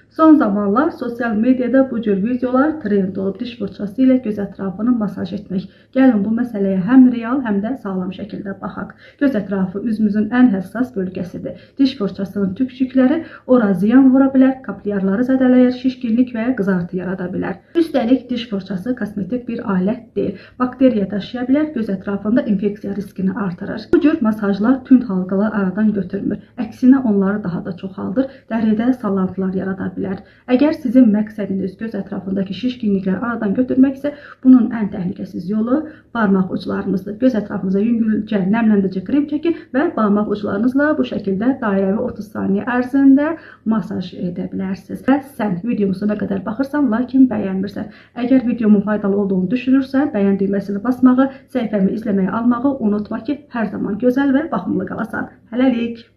Son zamanlar sosial medyada bu cür videolar trend olub. Diş fırçası ilə göz ətrafını masaj etmək. Gəlin bu məsələyə həm real, həm də sağlam şəkildə baxaq. Göz ətrafı üzümüzün ən həssas bölgəsidir. Diş fırçasının tükçükləri ora ziyan vura bilər, kaplyarları zədələyər, şişkinlik və qızartı yarada bilər. Üstəlik diş fırçası kosmetik bir alət deyil. Bakteriya daşıya bilər, göz ətrafında infeksiya riskini artırır. Bu cür masajlar tünd halqaları aradan götürmür. Əksinə onları daha da çoxaldır, dəridə sallantılar yarada bilər. Əgər sizin məqsədiniz göz ətrafındakı şişkinlikləri aradan götürməksə, bunun ən təhlükəsiz yolu barmaq uclarınızdır. Göz ətrafınıza yüngülcə nəmləndirici krem çəkin və barmaq uclarınızla bu şəkildə dairəvi 30 saniyə ərzində masaj edə bilərsiniz. Və sən videomu sonuna qədər baxırsan, lakin bəyənmirsən. Əgər videomun faydalı olduğunu düşünürsən, bəyən düyməsini basmağı, səhifəmi izləməyi almağı unutma ki, hər zaman gözəl və baxımlı qalasan. Hələlik!